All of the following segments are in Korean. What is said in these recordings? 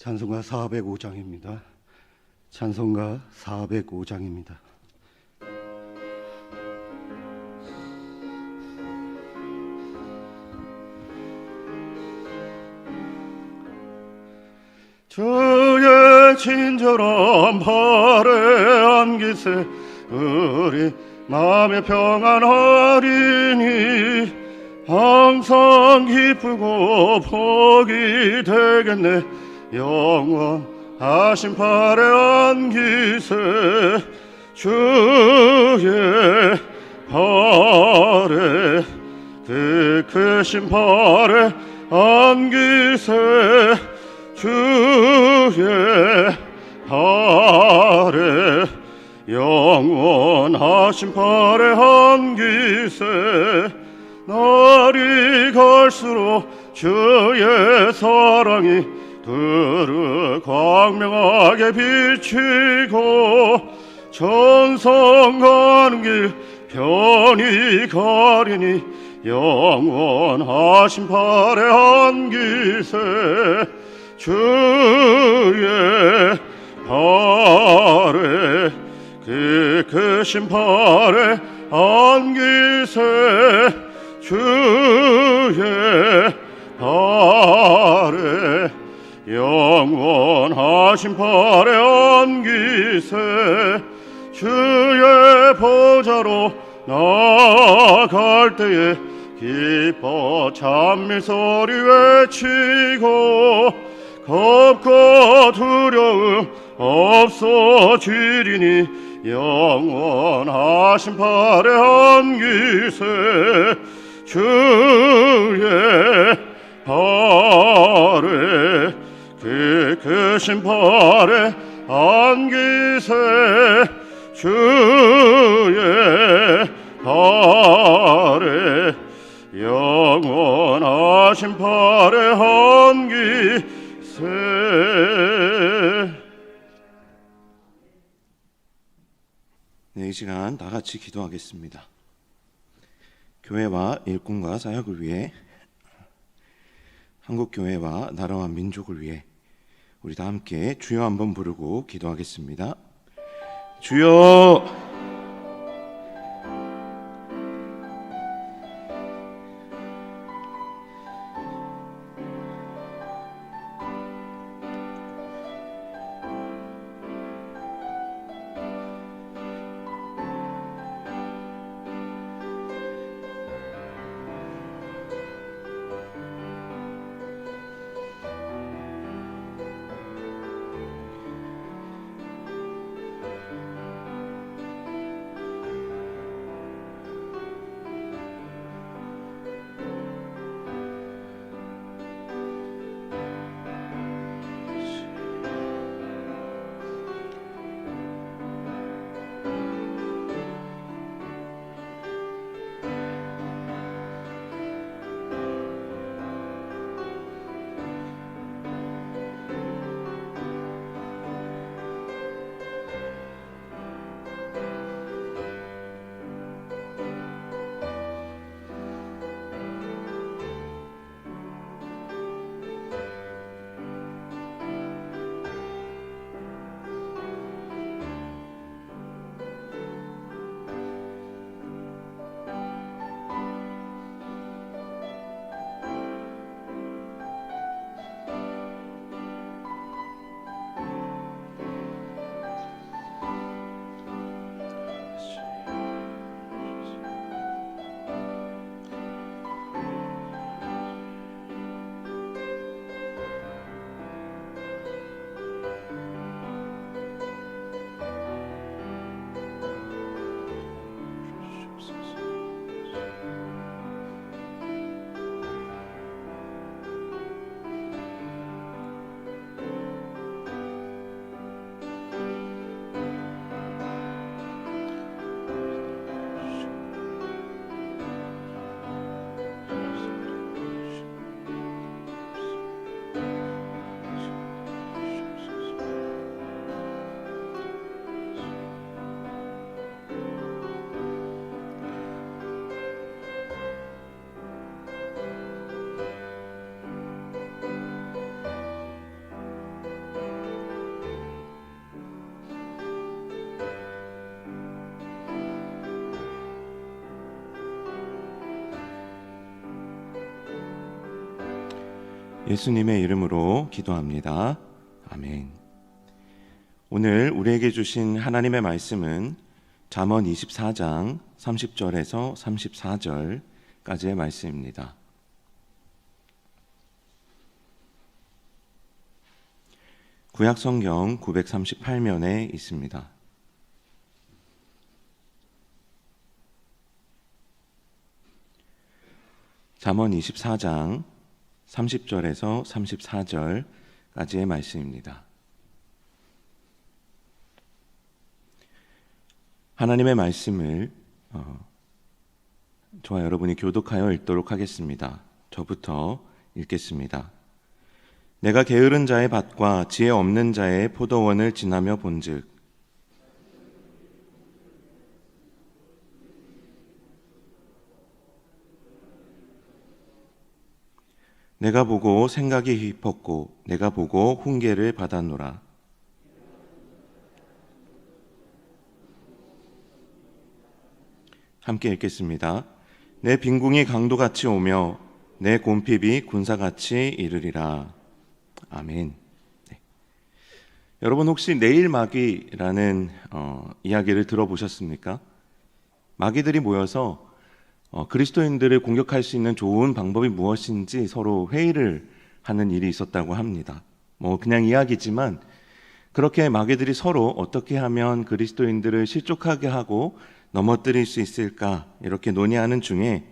찬송가 405장입니다. 찬송가 405장입니다. 주의 친절한 발에 안기세 우리 마음의 평안하리니 항상 기쁘고 복이 되겠네. 영원하신 발에 안기세 주의 발에 그 크신 발에 안기세 주의 발에 영원하신 발에 안기세 날이 갈수록 주의 사랑이 두루 광명하게 비치고 천성 가는 길 편히 가리니 영원하신 발에 안기세 주의 발에 그 크신 발에 안기세 주의 발에 영원하신 발에 안기세 주의 보좌로 나아갈 때에 기뻐 찬미 소리 외치고 겁과 두려움 없어지리니 영원하신 발에 안기세 주의 발에 그 크신 발에 안기세 주의 발에 영원하신 발에 안기세. 네, 이 시간 다 같이 기도하겠습니다. 교회와 일꾼과 사역을 위해, 한국교회와 나라와 민족을 위해 우리 다 함께 주여 한번 부르고 기도하겠습니다. 주여. 예수님의 이름으로 기도합니다. 아멘. 오늘 우리에게 주신 하나님의 말씀은 잠언 24장 30절에서 34절까지의 말씀입니다. 구약성경 938면에 있습니다. 잠언 24장 30절에서 34절까지의 말씀입니다. 하나님의 말씀을 저와 여러분이 교독하여 읽도록 하겠습니다. 저부터 읽겠습니다. 내가 게으른 자의 밭과 지혜 없는 자의 포도원을 지나며 본즉 내가 보고 생각이 깊었고 내가 보고 훈계를 받았노라. 함께 읽겠습니다. 내 빈궁이 강도같이 오며 내 곰핍이 군사같이 이르리라. 아멘. 네. 여러분 혹시 내일마귀라는 이야기를 들어보셨습니까? 마귀들이 모여서 그리스도인들을 공격할 수 있는 좋은 방법이 무엇인지 서로 회의를 하는 일이 있었다고 합니다. 그냥 이야기지만 그렇게 마귀들이 서로 어떻게 하면 그리스도인들을 실족하게 하고 넘어뜨릴 수 있을까 이렇게 논의하는 중에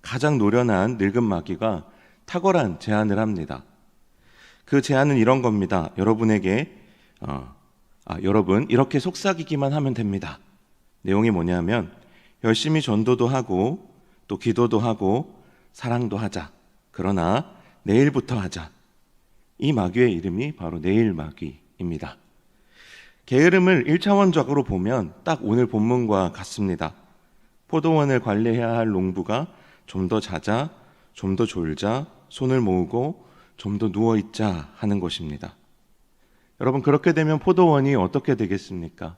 가장 노련한 늙은 마귀가 탁월한 제안을 합니다. 그 제안은 이런 겁니다. 여러분에게 여러분 이렇게 속삭이기만 하면 됩니다. 내용이 뭐냐면 열심히 전도도 하고 또 기도도 하고 사랑도 하자. 그러나 내일부터 하자. 이 마귀의 이름이 바로 내일마귀입니다. 게으름을 1차원적으로 보면 딱 오늘 본문과 같습니다. 포도원을 관리해야 할 농부가 좀 더 자자, 좀 더 졸자, 손을 모으고 좀 더 누워있자 하는 것입니다. 여러분 그렇게 되면 포도원이 어떻게 되겠습니까?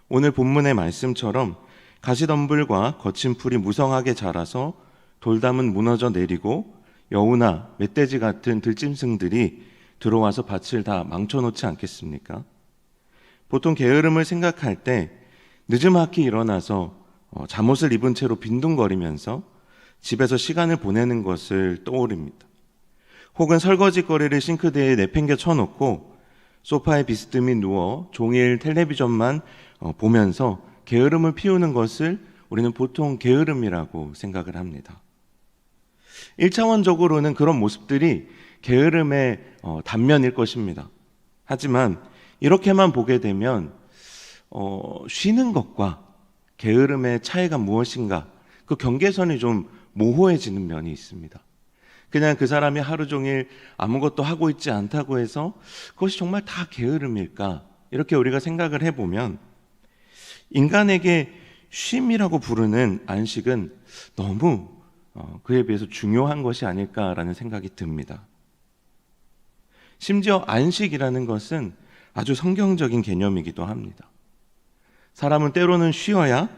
오늘 본문의 말씀처럼 가시덤불과 거친 풀이 무성하게 자라서 돌담은 무너져 내리고 여우나 멧돼지 같은 들짐승들이 들어와서 밭을 다 망쳐놓지 않겠습니까? 보통 게으름을 생각할 때 늦지막히 일어나서 잠옷을 입은 채로 빈둥거리면서 집에서 시간을 보내는 것을 떠올립니다. 혹은 설거지거리를 싱크대에 내팽겨 쳐놓고 소파에 비스듬히 누워 종일 텔레비전만 보면서 게으름을 피우는 것을 우리는 보통 게으름이라고 생각을 합니다. 1차원적으로는 그런 모습들이 게으름의 단면일 것입니다. 하지만 이렇게만 보게 되면 쉬는 것과 게으름의 차이가 무엇인가 그 경계선이 좀 모호해지는 면이 있습니다. 그냥 그 사람이 하루 종일 아무것도 하고 있지 않다고 해서 그것이 정말 다 게으름일까 이렇게 우리가 생각을 해보면 인간에게 쉼이라고 부르는 안식은 너무 그에 비해서 중요한 것이 아닐까라는 생각이 듭니다. 심지어 안식이라는 것은 아주 성경적인 개념이기도 합니다. 사람은 때로는 쉬어야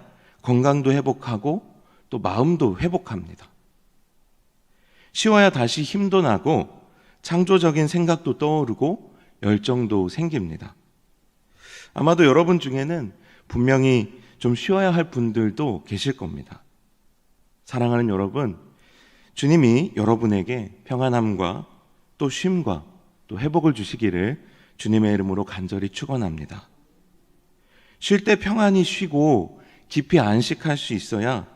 건강도 회복하고 또 마음도 회복합니다. 쉬어야 다시 힘도 나고 창조적인 생각도 떠오르고 열정도 생깁니다. 아마도 여러분 중에는 분명히 좀 쉬어야 할 분들도 계실 겁니다. 사랑하는 여러분, 주님이 여러분에게 평안함과 또 쉼과 또 회복을 주시기를 주님의 이름으로 간절히 축원합니다. 쉴 때 평안히 쉬고 깊이 안식할 수 있어야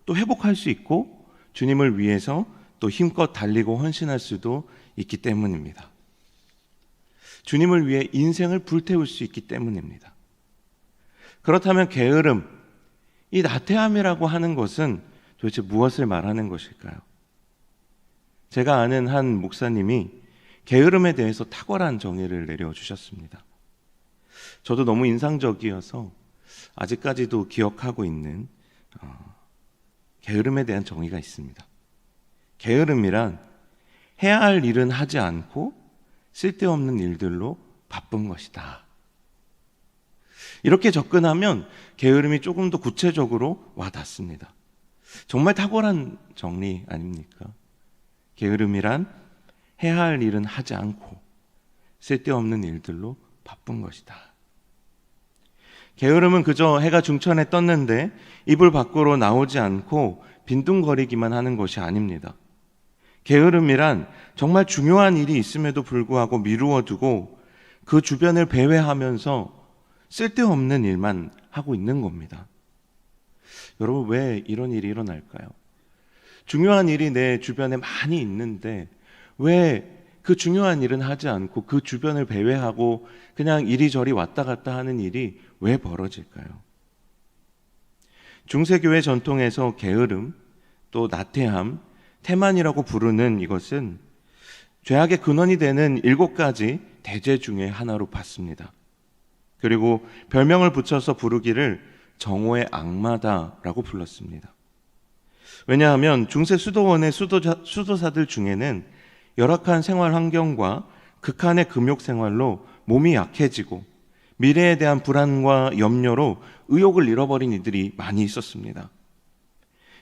또 회복할 수 있고 주님을 위해서 또 힘껏 달리고 헌신할 수도 있기 때문입니다. 주님을 위해 인생을 불태울 수 있기 때문입니다. 그렇다면 게으름, 이 나태함이라고 하는 것은 도대체 무엇을 말하는 것일까요? 제가 아는 한 목사님이 게으름에 대해서 탁월한 정의를 내려주셨습니다. 저도 너무 인상적이어서 아직까지도 기억하고 있는 게으름에 대한 정의가 있습니다. 게으름이란 해야 할 일은 하지 않고 쓸데없는 일들로 바쁜 것이다. 이렇게 접근하면 게으름이 조금 더 구체적으로 와닿습니다. 정말 탁월한 정리 아닙니까? 게으름이란 해야 할 일은 하지 않고 쓸데없는 일들로 바쁜 것이다. 게으름은 그저 해가 중천에 떴는데 이불 밖으로 나오지 않고 빈둥거리기만 하는 것이 아닙니다. 게으름이란 정말 중요한 일이 있음에도 불구하고 미루어두고 그 주변을 배회하면서 쓸데없는 일만 하고 있는 겁니다. 여러분, 왜 이런 일이 일어날까요? 중요한 일이 내 주변에 많이 있는데 왜 그 중요한 일은 하지 않고 그 주변을 배회하고 그냥 이리저리 왔다 갔다 하는 일이 왜 벌어질까요? 중세교회 전통에서 게으름, 또 나태함, 태만이라고 부르는 이것은 죄악의 근원이 되는 7가지 대죄 중에 하나로 봤습니다. 그리고 별명을 붙여서 부르기를 정오의 악마다라고 불렀습니다. 왜냐하면 중세 수도원의 수도사들 중에는 열악한 생활 환경과 극한의 금욕 생활로 몸이 약해지고 미래에 대한 불안과 염려로 의욕을 잃어버린 이들이 많이 있었습니다.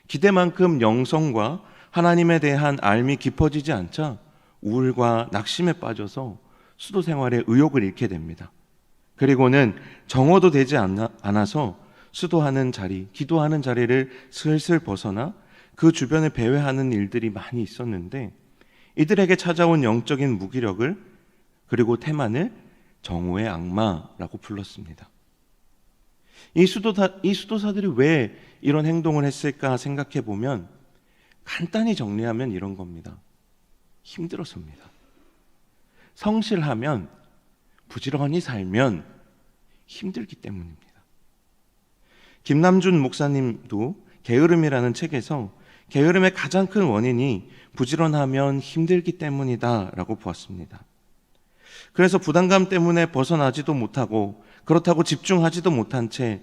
기대만큼 영성과 하나님에 대한 알미 깊어지지 않자 우울과 낙심에 빠져서 수도 생활에 의욕을 잃게 됩니다. 그리고는 정오도 되지 않아서 수도하는 자리, 기도하는 자리를 슬슬 벗어나 그 주변을 배회하는 일들이 많이 있었는데 이들에게 찾아온 영적인 무기력을 그리고 태만을 정오의 악마라고 불렀습니다. 이 수도사들이 왜 이런 행동을 했을까 생각해 보면 간단히 정리하면 이런 겁니다. 힘들어서입니다. 성실하면, 부지런히 살면 힘들기 때문입니다. 김남준 목사님도 게으름이라는 책에서 게으름의 가장 큰 원인이 부지런하면 힘들기 때문이다라고 보았습니다. 그래서 부담감 때문에 벗어나지도 못하고 그렇다고 집중하지도 못한 채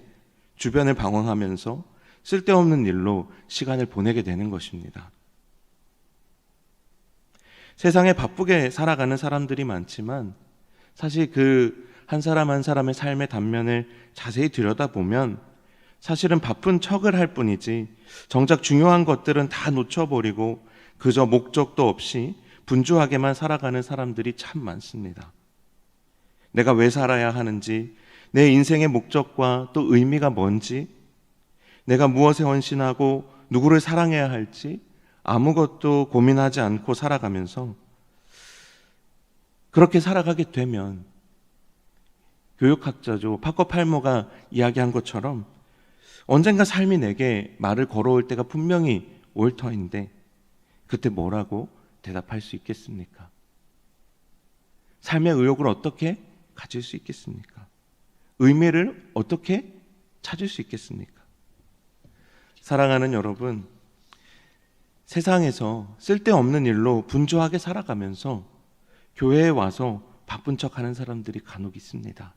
주변을 방황하면서 쓸데없는 일로 시간을 보내게 되는 것입니다. 세상에 바쁘게 살아가는 사람들이 많지만 사실 그 한 사람 한 사람의 삶의 단면을 자세히 들여다보면 사실은 바쁜 척을 할 뿐이지 정작 중요한 것들은 다 놓쳐버리고 그저 목적도 없이 분주하게만 살아가는 사람들이 참 많습니다. 내가 왜 살아야 하는지, 내 인생의 목적과 또 의미가 뭔지, 내가 무엇에 헌신하고 누구를 사랑해야 할지 아무것도 고민하지 않고 살아가면서 그렇게 살아가게 되면 교육학자죠 파커 팔머가 이야기한 것처럼 언젠가 삶이 내게 말을 걸어올 때가 분명히 올 터인데 그때 뭐라고 대답할 수 있겠습니까? 삶의 의욕을 어떻게 가질 수 있겠습니까? 의미를 어떻게 찾을 수 있겠습니까? 사랑하는 여러분, 세상에서 쓸데없는 일로 분주하게 살아가면서 교회에 와서 바쁜 척하는 사람들이 간혹 있습니다.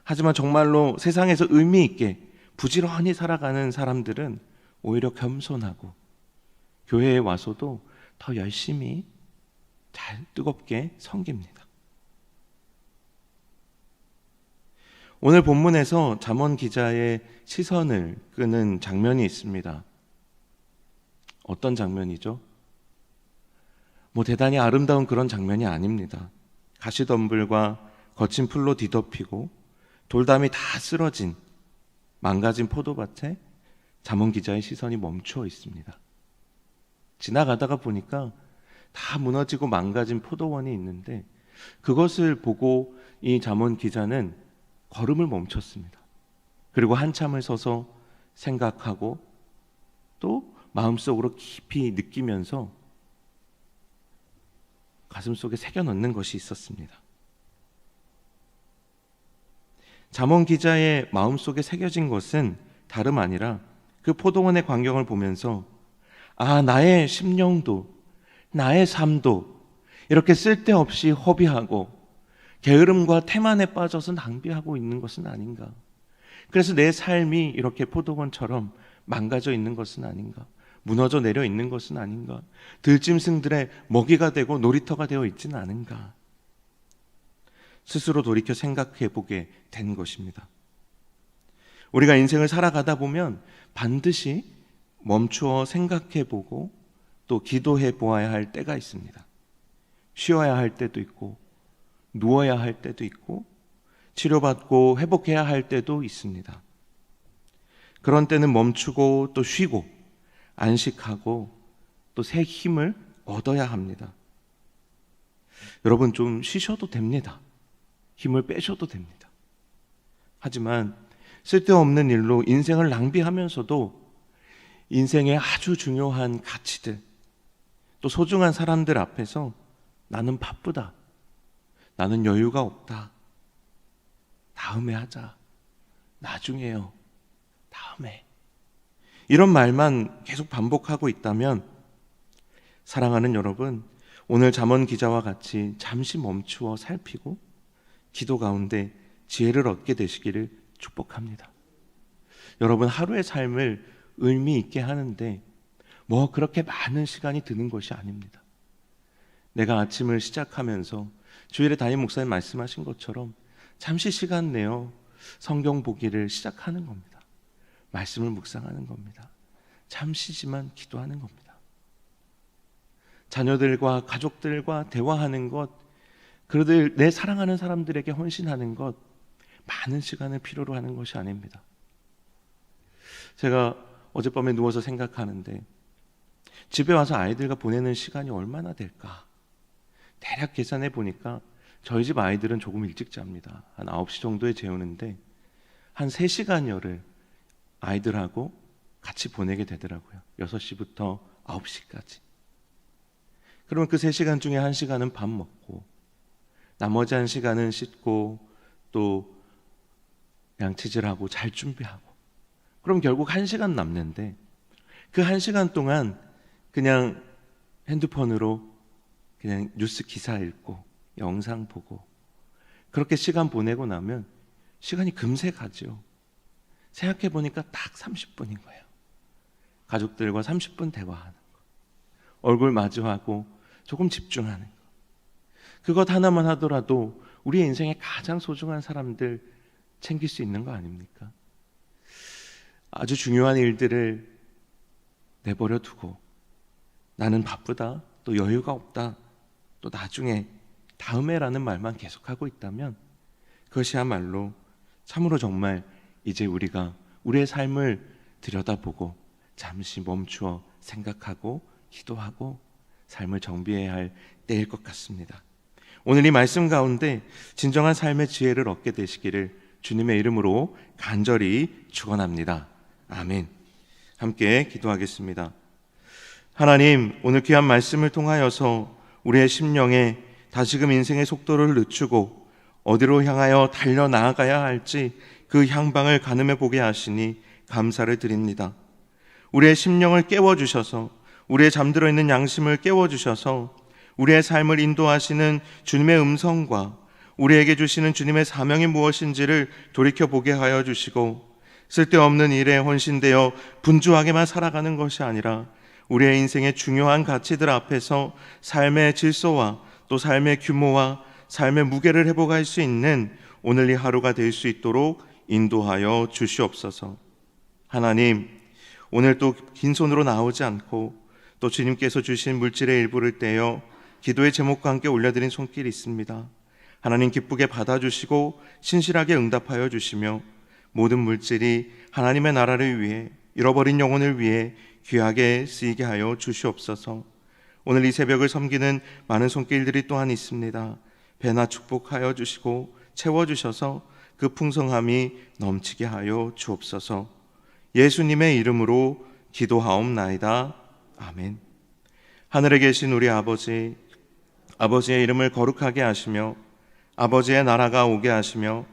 하지만 정말로 세상에서 의미 있게 부지런히 살아가는 사람들은 오히려 겸손하고 교회에 와서도 더 열심히 잘 뜨겁게 섬깁니다. 오늘 본문에서 잠언 기자의 시선을 끄는 장면이 있습니다. 어떤 장면이죠? 대단히 아름다운 그런 장면이 아닙니다. 가시덤불과 거친 풀로 뒤덮이고 돌담이 다 쓰러진 망가진 포도밭에 잠언 기자의 시선이 멈춰 있습니다. 지나가다가 보니까 다 무너지고 망가진 포도원이 있는데 그것을 보고 이 잠언 기자는 걸음을 멈췄습니다. 그리고 한참을 서서 생각하고 또 마음속으로 깊이 느끼면서 가슴속에 새겨 넣는 것이 있었습니다. 잠언 기자의 마음속에 새겨진 것은 다름 아니라 그 포도원의 광경을 보면서 나의 심령도 나의 삶도 이렇게 쓸데없이 허비하고 게으름과 태만에 빠져서 낭비하고 있는 것은 아닌가. 그래서 내 삶이 이렇게 포도원처럼 망가져 있는 것은 아닌가. 무너져 내려 있는 것은 아닌가. 들짐승들의 먹이가 되고 놀이터가 되어 있지는 않은가. 스스로 돌이켜 생각해 보게 된 것입니다. 우리가 인생을 살아가다 보면 반드시 멈추어 생각해 보고 또 기도해 보아야 할 때가 있습니다. 쉬어야 할 때도 있고 누워야 할 때도 있고 치료받고 회복해야 할 때도 있습니다. 그런 때는 멈추고 또 쉬고 안식하고 또 새 힘을 얻어야 합니다. 여러분, 좀 쉬셔도 됩니다. 힘을 빼셔도 됩니다. 하지만 쓸데없는 일로 인생을 낭비하면서도 인생의 아주 중요한 가치들, 또 소중한 사람들 앞에서 나는 바쁘다, 나는 여유가 없다, 다음에 하자, 나중에요, 다음에, 이런 말만 계속 반복하고 있다면 사랑하는 여러분, 오늘 잠언 기자와 같이 잠시 멈추어 살피고 기도 가운데 지혜를 얻게 되시기를 축복합니다. 여러분, 하루의 삶을 의미 있게 하는데 뭐 그렇게 많은 시간이 드는 것이 아닙니다. 내가 아침을 시작하면서 주일에 담임 목사님 말씀하신 것처럼 잠시 시간 내어 성경 보기를 시작하는 겁니다. 말씀을 묵상하는 겁니다. 잠시지만 기도하는 겁니다. 자녀들과 가족들과 대화하는 것, 그들 내 사랑하는 사람들에게 헌신하는 것, 많은 시간을 필요로 하는 것이 아닙니다. 제가 어젯밤에 누워서 생각하는데 집에 와서 아이들과 보내는 시간이 얼마나 될까? 대략 계산해 보니까 저희 집 아이들은 조금 일찍 잡니다. 한 9시 정도에 재우는데 한 3시간여를 아이들하고 같이 보내게 되더라고요. 6시부터 9시까지. 그러면 그 3시간 중에 1시간은 밥 먹고 나머지 1시간은 씻고 또 양치질하고 잘 준비하고, 그럼 결국 1시간 남는데 그 1시간 동안 그냥 핸드폰으로 그냥 뉴스 기사 읽고 영상 보고 그렇게 시간 보내고 나면 시간이 금세 가죠. 생각해 보니까 딱 30분인 거예요. 가족들과 30분 대화하는 거, 얼굴 마주하고 조금 집중하는 거, 그것 하나만 하더라도 우리의 인생에 가장 소중한 사람들 챙길 수 있는 거 아닙니까? 아주 중요한 일들을 내버려 두고 나는 바쁘다, 또 여유가 없다, 또 나중에, 다음에라는 말만 계속하고 있다면 그것이야말로 참으로 정말 이제 우리가 우리의 삶을 들여다보고 잠시 멈추어 생각하고 기도하고 삶을 정비해야 할 때일 것 같습니다. 오늘 이 말씀 가운데 진정한 삶의 지혜를 얻게 되시기를 주님의 이름으로 간절히 축원합니다. 아멘. 함께 기도하겠습니다. 하나님, 오늘 귀한 말씀을 통하여서 우리의 심령에 다시금 인생의 속도를 늦추고 어디로 향하여 달려나아가야 할지 그 향방을 가늠해 보게 하시니 감사를 드립니다. 우리의 심령을 깨워주셔서, 우리의 잠들어 있는 양심을 깨워주셔서 우리의 삶을 인도하시는 주님의 음성과 우리에게 주시는 주님의 사명이 무엇인지를 돌이켜보게 하여 주시고, 쓸데없는 일에 헌신되어 분주하게만 살아가는 것이 아니라 우리의 인생의 중요한 가치들 앞에서 삶의 질서와 또 삶의 규모와 삶의 무게를 회복할 수 있는 오늘 이 하루가 될 수 있도록 인도하여 주시옵소서. 하나님, 오늘 또 긴 손으로 나오지 않고 또 주님께서 주신 물질의 일부를 떼어 기도의 제목과 함께 올려드린 손길이 있습니다. 하나님, 기쁘게 받아주시고 신실하게 응답하여 주시며 모든 물질이 하나님의 나라를 위해, 잃어버린 영혼을 위해 귀하게 쓰이게 하여 주시옵소서. 오늘 이 새벽을 섬기는 많은 손길들이 또한 있습니다. 배나 축복하여 주시고 채워주셔서 그 풍성함이 넘치게 하여 주옵소서. 예수님의 이름으로 기도하옵나이다. 아멘. 하늘에 계신 우리 아버지, 아버지의 이름을 거룩하게 하시며 아버지의 나라가 오게 하시며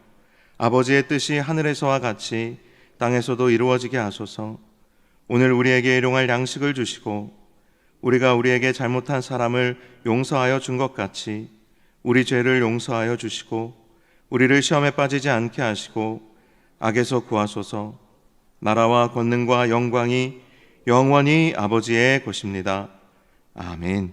아버지의 뜻이 하늘에서와 같이 땅에서도 이루어지게 하소서. 오늘 우리에게 일용할 양식을 주시고 우리가 우리에게 잘못한 사람을 용서하여 준 것 같이 우리 죄를 용서하여 주시고 우리를 시험에 빠지지 않게 하시고 악에서 구하소서. 나라와 권능과 영광이 영원히 아버지의 것입니다. 아멘.